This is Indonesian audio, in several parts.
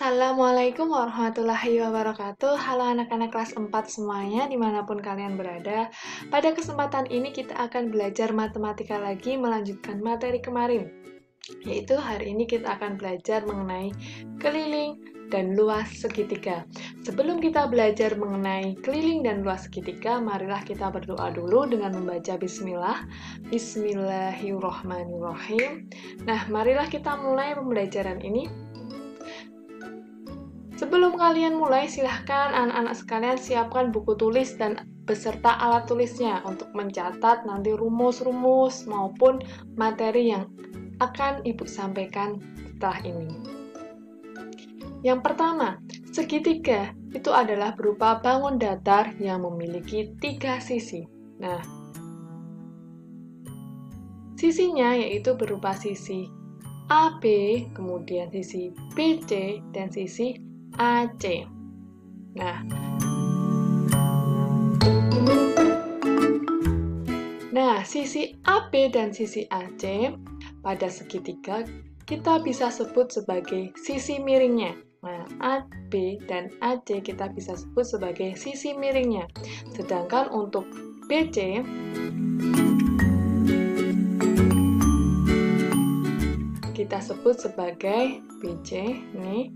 Assalamualaikum warahmatullahi wabarakatuh. Halo anak-anak kelas 4 semuanya, dimanapun kalian berada. Pada kesempatan ini kita akan belajar matematika lagi melanjutkan materi kemarin. Yaitu hari ini kita akan belajar mengenai keliling dan luas segitiga. Sebelum kita belajar mengenai keliling dan luas segitiga, marilah kita berdoa dulu dengan membaca bismillah. Bismillahirrahmanirrahim. Nah, marilah kita mulai pembelajaran ini. Sebelum kalian mulai, silahkan anak-anak sekalian siapkan buku tulis dan beserta alat tulisnya untuk mencatat nanti rumus-rumus maupun materi yang akan Ibu sampaikan setelah ini. Yang pertama, segitiga itu adalah berupa bangun datar yang memiliki 3 sisi. Nah, sisinya yaitu berupa sisi AB, kemudian sisi BC, dan sisi AC. Nah, sisi AB dan sisi AC pada segitiga kita bisa sebut sebagai sisi miringnya. Nah, AB dan AC kita bisa sebut sebagai sisi miringnya. Sedangkan untuk BC kita sebut sebagai BC nih,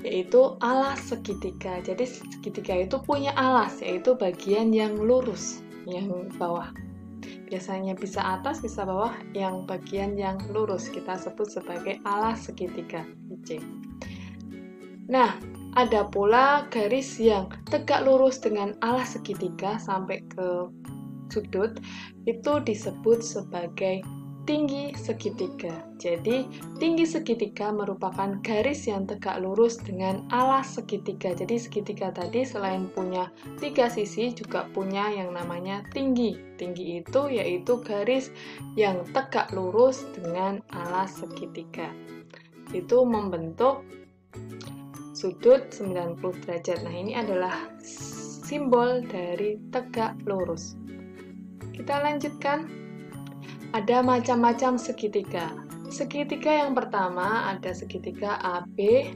yaitu alas segitiga. Jadi segitiga itu punya alas, yaitu bagian yang lurus, yang bawah. Biasanya bisa atas, bisa bawah, yang bagian yang lurus kita sebut sebagai alas segitiga, BC. Nah, ada pula garis yang tegak lurus dengan alas segitiga sampai ke sudut, itu disebut sebagai tinggi segitiga. Jadi, tinggi segitiga merupakan garis yang tegak lurus dengan alas segitiga. Jadi, segitiga tadi selain punya 3 sisi, juga punya yang namanya tinggi. Tinggi itu yaitu garis yang tegak lurus dengan alas segitiga. Itu membentuk sudut 90 derajat. Nah, ini adalah simbol dari tegak lurus. Kita lanjutkan. Ada macam-macam segitiga. Segitiga yang pertama ada segitiga AB,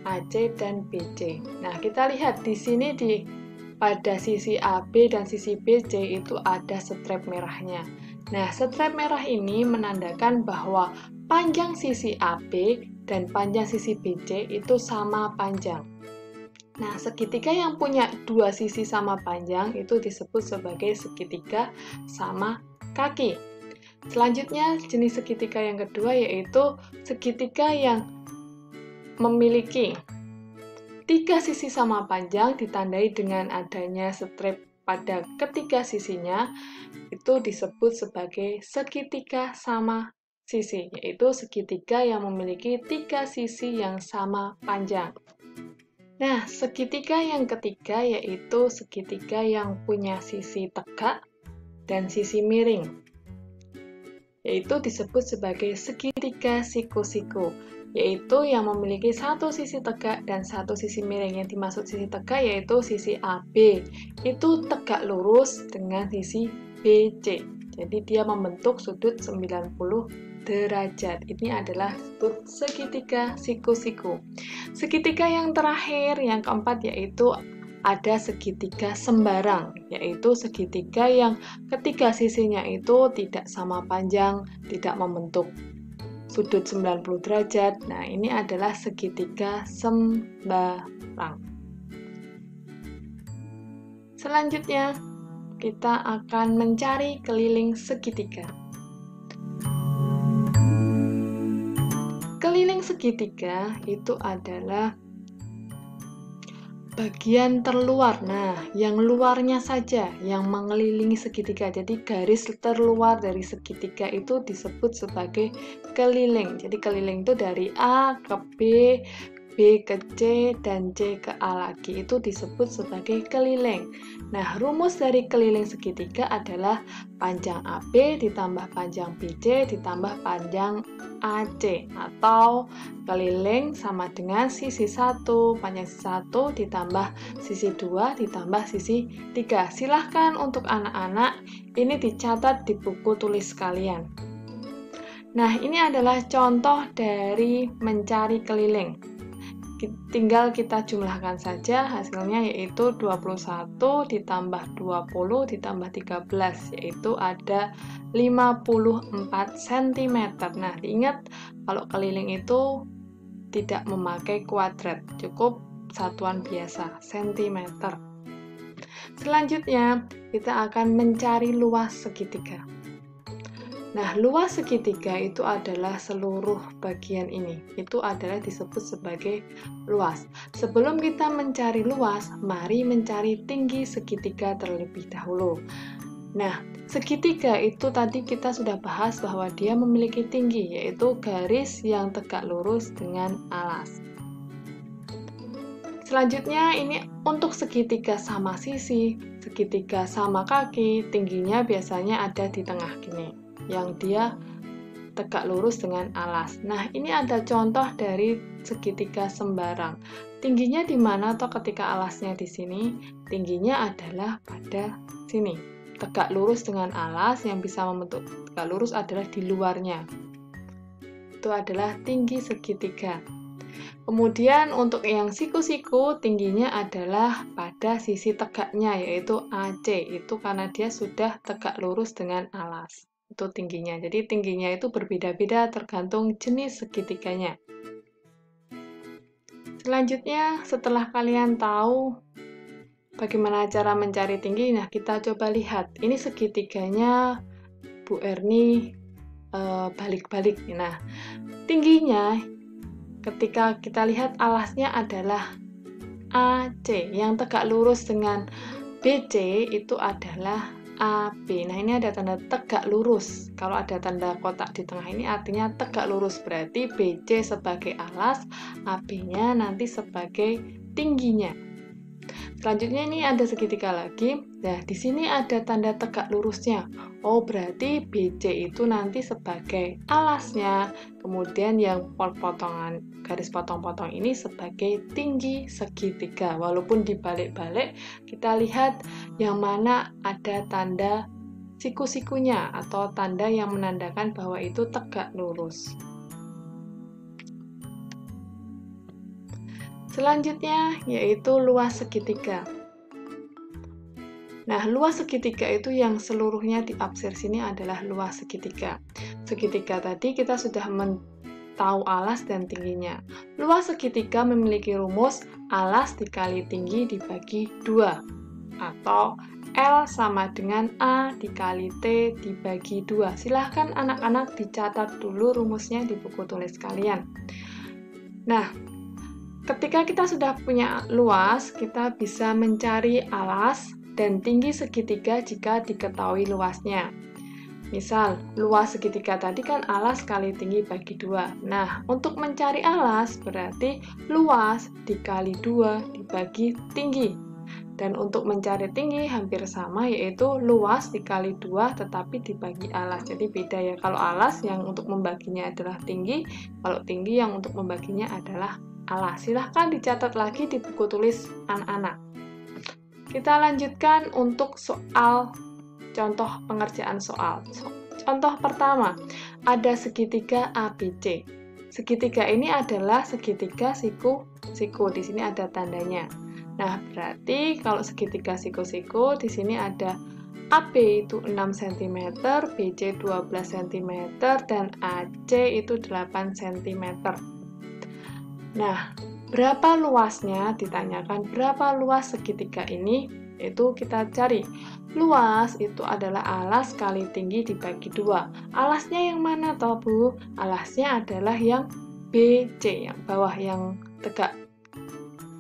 AC, dan BC. Nah, kita lihat di sini pada sisi AB dan sisi BC itu ada strap merahnya. Nah, strap merah ini menandakan bahwa panjang sisi AB dan panjang sisi BC itu sama panjang. Nah, segitiga yang punya 2 sisi sama panjang itu disebut sebagai segitiga sama kaki. Selanjutnya, jenis segitiga yang kedua yaitu segitiga yang memiliki 3 sisi sama panjang ditandai dengan adanya strap pada ketiga sisinya, itu disebut sebagai segitiga sama sisi, yaitu segitiga yang memiliki 3 sisi yang sama panjang. Nah, segitiga yang ketiga yaitu segitiga yang punya sisi tegak dan sisi miring, yaitu disebut sebagai segitiga siku-siku, yaitu yang memiliki 1 sisi tegak dan 1 sisi miring. Yang dimaksud sisi tegak yaitu sisi AB, itu tegak lurus dengan sisi BC, jadi dia membentuk sudut 90 derajat. Ini adalah sudut segitiga siku-siku. Segitiga yang terakhir, yang keempat, yaitu ada segitiga sembarang, yaitu segitiga yang ketiga sisinya itu tidak sama panjang, tidak membentuk sudut 90 derajat. Nah, ini adalah segitiga sembarang. Selanjutnya, kita akan mencari keliling segitiga. Keliling segitiga itu adalah bagian terluar. Nah, yang luarnya saja yang mengelilingi segitiga. Jadi garis terluar dari segitiga itu disebut sebagai keliling. Jadi keliling itu dari A ke B, B ke C, dan C ke A lagi. Itu disebut sebagai keliling. Nah, rumus dari keliling segitiga adalah panjang AB ditambah panjang BC ditambah panjang AC, atau keliling sama dengan sisi 1, panjang sisi 1 ditambah sisi 2 ditambah sisi 3. Silahkan untuk anak-anak ini dicatat di buku tulis kalian. Nah, ini adalah contoh dari mencari keliling. Tinggal kita jumlahkan saja, hasilnya yaitu 21 ditambah 20 ditambah 13, yaitu ada 54 cm. Nah, diingat kalau keliling itu tidak memakai kuadrat, cukup satuan biasa, cm. Selanjutnya, kita akan mencari luas segitiga. Nah, luas segitiga itu adalah seluruh bagian ini. Itu adalah disebut sebagai luas. Sebelum kita mencari luas, mari mencari tinggi segitiga terlebih dahulu. Nah, segitiga itu tadi kita sudah bahas bahwa dia memiliki tinggi, yaitu garis yang tegak lurus dengan alas. Selanjutnya ini untuk segitiga sama sisi, segitiga sama kaki, tingginya biasanya ada di tengah gini, yang dia tegak lurus dengan alas. Nah, ini ada contoh dari segitiga sembarang. Tingginya di mana atau ketika alasnya di sini? Tingginya adalah pada sini. Tegak lurus dengan alas, yang bisa membentuk tegak lurus adalah di luarnya. Itu adalah tinggi segitiga. Kemudian untuk yang siku-siku, tingginya adalah pada sisi tegaknya, yaitu AC. Itu karena dia sudah tegak lurus dengan alas. Itu tingginya. Jadi tingginya itu berbeda-beda tergantung jenis segitiganya. Selanjutnya, setelah kalian tahu bagaimana cara mencari tinggi, nah kita coba lihat. Ini segitiganya Bu Erni balik-balik. Nah, tingginya ketika kita lihat alasnya adalah AC, yang tegak lurus dengan BC itu adalah AB. Nah, ini ada tanda tegak lurus. Kalau ada tanda kotak di tengah ini artinya tegak lurus, berarti BC sebagai alas, AB-nya nanti sebagai tingginya. Selanjutnya ini ada segitiga lagi. Nah, di sini ada tanda tegak lurusnya. Oh, berarti BC itu nanti sebagai alasnya. Kemudian yang potongan garis potong-potong ini sebagai tinggi segitiga. Walaupun dibalik-balik, kita lihat yang mana ada tanda siku-sikunya atau tanda yang menandakan bahwa itu tegak lurus. Selanjutnya yaitu luas segitiga. Nah, luas segitiga itu yang seluruhnya di absir sini adalah luas segitiga. Segitiga tadi kita sudah tahu alas dan tingginya. Luas segitiga memiliki rumus alas dikali tinggi dibagi 2, atau L sama dengan A dikali T dibagi 2. Silahkan anak-anak dicatat dulu rumusnya di buku tulis kalian. Nah, ketika kita sudah punya luas, kita bisa mencari alas dan tinggi segitiga jika diketahui luasnya. Misal, luas segitiga tadi kan alas kali tinggi bagi 2. Nah, untuk mencari alas berarti luas dikali 2 dibagi tinggi. Dan untuk mencari tinggi hampir sama, yaitu luas dikali 2 tetapi dibagi alas. Jadi beda ya, kalau alas yang untuk membaginya adalah tinggi, kalau tinggi yang untuk membaginya adalah alas. Silahkan dicatat lagi di buku tulis anak-anak. Kita lanjutkan untuk soal contoh pengerjaan soal. Contoh pertama, ada segitiga ABC. Segitiga ini adalah segitiga siku-siku. Di sini ada tandanya. Nah, berarti kalau segitiga siku-siku, di sini ada AB itu 6 cm, BC 12 cm, dan AC itu 8 cm. Nah, berapa luasnya? Ditanyakan berapa luas segitiga ini, itu kita cari. Luas itu adalah alas kali tinggi dibagi 2. Alasnya yang mana toh, Bu? Alasnya adalah yang BC, yang bawah, yang tegak.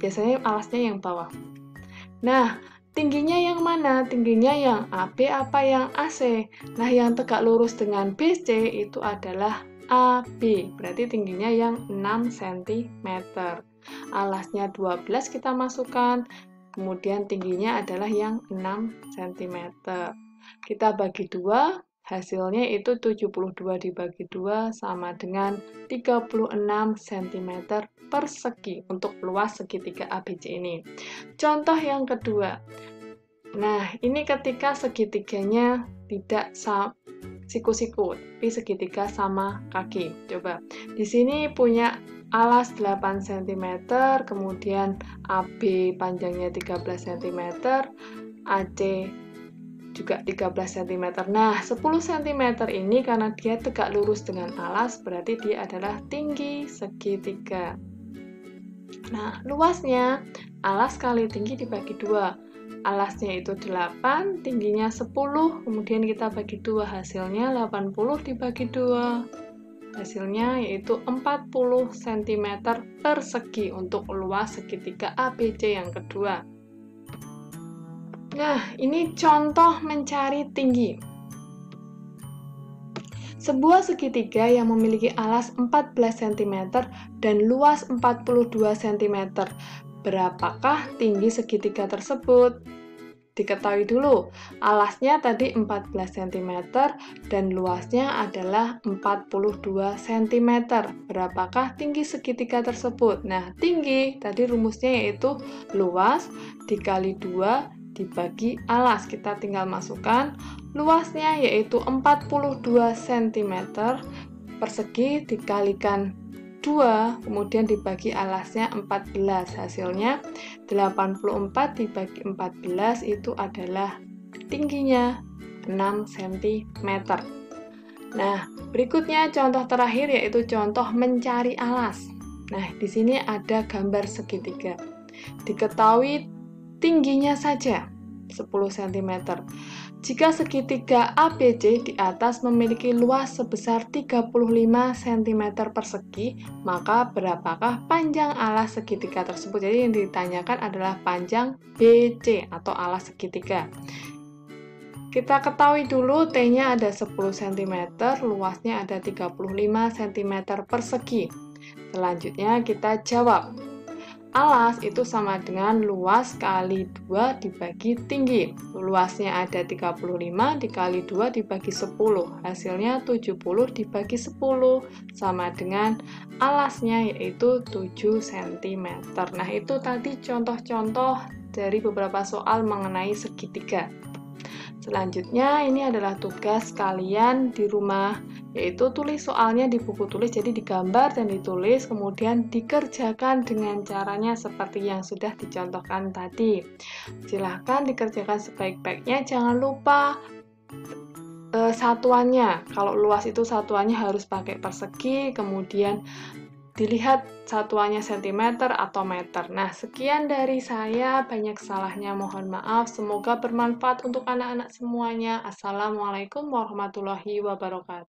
Biasanya alasnya yang bawah. Nah, tingginya yang mana? Tingginya yang AB apa yang AC? Nah, yang tegak lurus dengan BC itu adalah AB, berarti tingginya yang 6 cm. Alasnya 12 kita masukkan, kemudian tingginya adalah yang 6 cm. Kita bagi 2, hasilnya itu 72 dibagi 2 sama dengan 36 cm persegi untuk luas segitiga ABC ini. Contoh yang kedua. Nah, ini ketika segitiganya tidak siku-siku, tapi segitiga sama kaki. Coba, di sini punya alas 8 cm, kemudian AB panjangnya 13 cm, AC juga 13 cm. Nah, 10 cm ini karena dia tegak lurus dengan alas, berarti dia adalah tinggi segitiga. Nah, luasnya, alas kali tinggi dibagi 2. Alasnya itu 8, tingginya 10, kemudian kita bagi 2, hasilnya 80 dibagi 2. Hasilnya yaitu 40 cm persegi untuk luas segitiga ABC yang kedua. Nah, ini contoh mencari tinggi. Sebuah segitiga yang memiliki alas 14 cm dan luas 42 cm. Berapakah tinggi segitiga tersebut? Diketahui dulu, alasnya tadi 14 cm dan luasnya adalah 42 cm. Berapakah tinggi segitiga tersebut? Nah, tinggi tadi rumusnya yaitu luas dikali 2 dibagi alas. Kita tinggal masukkan luasnya yaitu 42 cm persegi dikalikan 2, kemudian dibagi alasnya 14, hasilnya 84 dibagi 14 itu adalah tingginya 6 cm. Nah, berikutnya contoh terakhir yaitu contoh mencari alas. Nah, di sini ada gambar segitiga. Diketahui tingginya saja 10 cm. Jika segitiga ABC di atas memiliki luas sebesar 35 cm persegi, maka berapakah panjang alas segitiga tersebut? Jadi yang ditanyakan adalah panjang BC atau alas segitiga. Kita ketahui dulu T-nya ada 10 cm, luasnya ada 35 cm persegi. Selanjutnya kita jawab. Alas itu sama dengan luas kali 2 dibagi tinggi. Luasnya ada 35 dikali 2 dibagi 10. Hasilnya 70 dibagi 10 sama dengan alasnya yaitu 7 cm. Nah, itu tadi contoh-contoh dari beberapa soal mengenai segitiga. Selanjutnya ini adalah tugas kalian di rumah, yaitu tulis soalnya di buku tulis, jadi digambar dan ditulis, kemudian dikerjakan dengan caranya seperti yang sudah dicontohkan tadi. Silahkan dikerjakan sebaik-baiknya, jangan lupa satuannya. Kalau luas itu satuannya harus pakai persegi, kemudian dilihat satuannya cm atau meter. Nah, sekian dari saya, banyak salahnya mohon maaf. Semoga bermanfaat untuk anak-anak semuanya. Assalamualaikum warahmatullahi wabarakatuh.